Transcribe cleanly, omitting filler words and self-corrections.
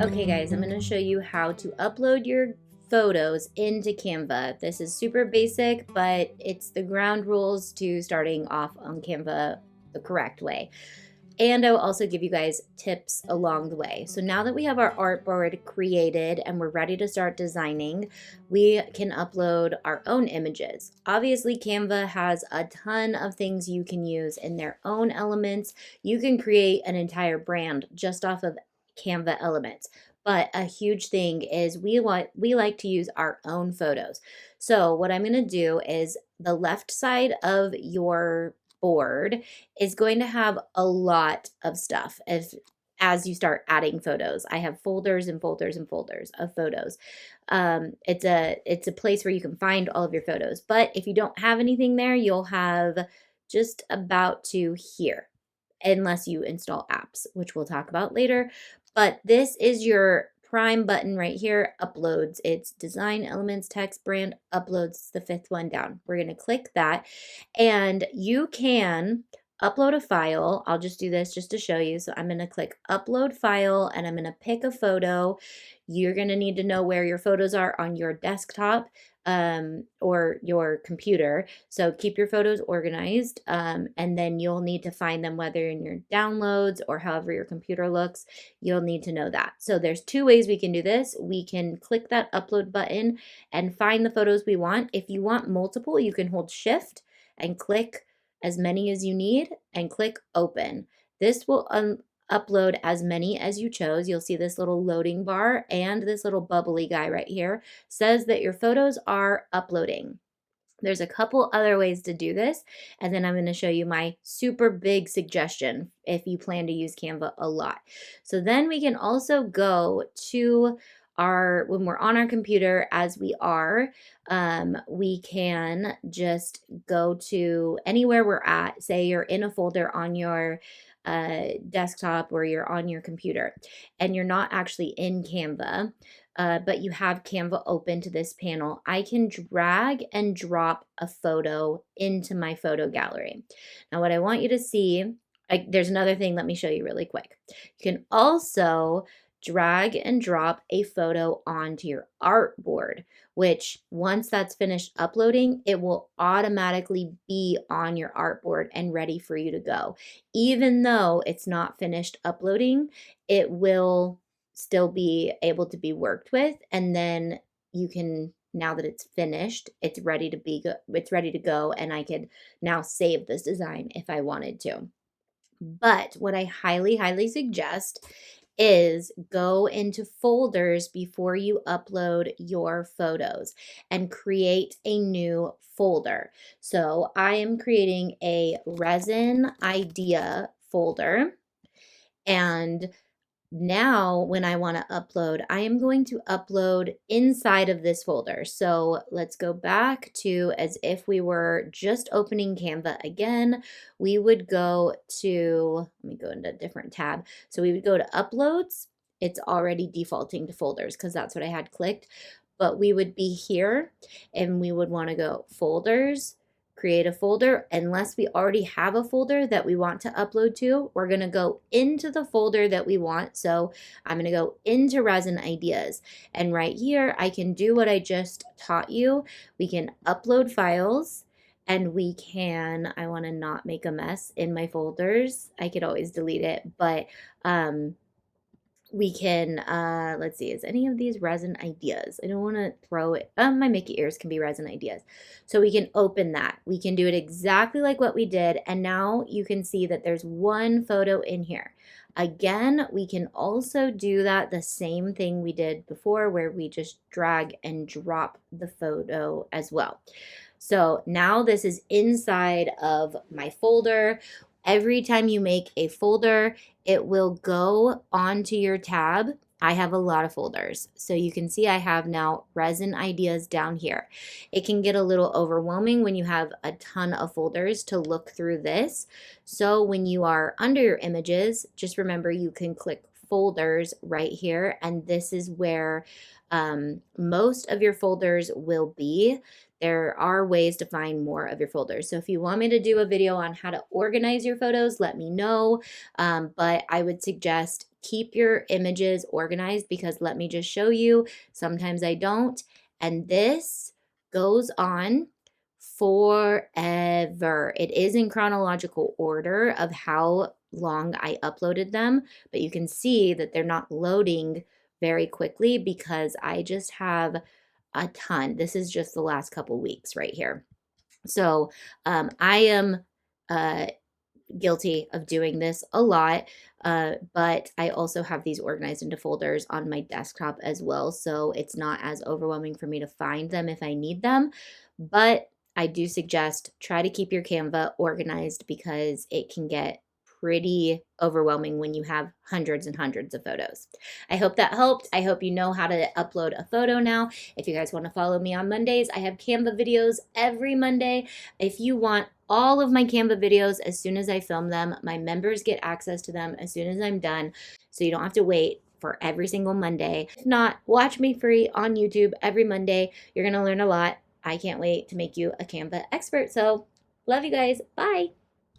Okay guys, I'm going to show you how to upload your photos into Canva. This is super basic, but it's the ground rules to starting off on Canva the correct way. And I will also give you guys tips along the way. So now that we have our artboard created and we're ready to start designing, we can upload our own images. Obviously, Canva has a ton of things you can use in their own elements. You can create an entire brand just off of Canva elements. But a huge thing is we like to use our own photos. So what I'm going to do is the left side of your board is going to have a lot of stuff as you start adding photos. I have folders and folders and folders of photos. It's a place where you can find all of your photos. But if you don't have anything there, you'll have just about to here, unless you install apps, which we'll talk about later. But this is your prime button right here, uploads. It's design elements, text, brand, uploads. It's the fifth one down. We're going to click that and you can upload a file. I'll just do this just to show you. So I'm going to click upload file and I'm going to pick a photo. You're going to need to know where your photos are on your desktop or your computer. So keep your photos organized, and then you'll need to find them whether in your downloads or however your computer looks. You'll need to know that. So there's two ways we can do this. We can click that upload button and find the photos we want. If you want multiple, you can hold shift and click as many as you need and click open. This will upload as many as you chose. You'll see this little loading bar and this little bubbly guy right here says that your photos are uploading. There's a couple other ways to do this, and then I'm going to show you my super big suggestion if you plan to use Canva a lot. So then we can also go to when we're on our computer, as we are, we can just go to anywhere we're at. Say you're in a folder on your desktop or you're on your computer and you're not actually in Canva, but you have Canva open to this panel. I can drag and drop a photo into my photo gallery. Now what I want you to see, there's another thing, let me show you really quick. You can also drag and drop a photo onto your artboard, which once that's finished uploading, it will automatically be on your artboard and ready for you to go. Even though it's not finished uploading, it will still be able to be worked with, and then you can, now that it's finished, it's ready to go, and I could now save this design if I wanted to. But what I highly suggest is go into folders before you upload your photos and create a new folder. So I am creating a resin idea folder, and now when I want to upload, I am going to upload inside of this folder. So let's go back to as if we were just opening Canva again. We would go to, let me go into a different tab. So we would go to uploads. It's already defaulting to folders because that's what I had clicked. But we would be here and we would want to go folders, create a folder. Unless we already have a folder that we want to upload to, we're going to go into the folder that we want. So I'm going to go into resin ideas, and right here I can do what I just taught you. We can upload files, and we can, I want to not make a mess in my folders. I could always delete it, but we can, let's see, is any of these resin ideas? I don't want to throw it. My Mickey ears can be resin ideas. So we can open that. We can do it exactly like what we did. And now you can see that there's one photo in here. Again, we can also do that the same thing we did before, where we just drag and drop the photo as well. So now this is inside of my folder. Every time you make a folder, it will go onto your tab. I have a lot of folders. So you can see I have now resin ideas down here. It can get a little overwhelming when you have a ton of folders to look through this. So when you are under your images, just remember you can click folders right here, and this is where most of your folders will be. There are ways to find more of your folders. So if you want me to do a video on how to organize your photos, let me know. But I would suggest keep your images organized, because let me just show you, sometimes I don't. And this goes on forever. It is in chronological order of how long I uploaded them, but you can see that they're not loading very quickly because I just have a ton. This is just the last couple weeks right here. So I am guilty of doing this a lot, but I also have these organized into folders on my desktop as well, so it's not as overwhelming for me to find them if I need them. But I do suggest try to keep your Canva organized, because it can get pretty overwhelming when you have hundreds and hundreds of photos. I hope that helped. I hope you know how to upload a photo now. If you guys want to follow me on Mondays, I have Canva videos every Monday. If you want all of my Canva videos as soon as I film them, my members get access to them as soon as I'm done, so you don't have to wait for every single Monday. If not, watch me free on YouTube every Monday. You're going to learn a lot. I can't wait to make you a Canva expert. So love you guys. Bye.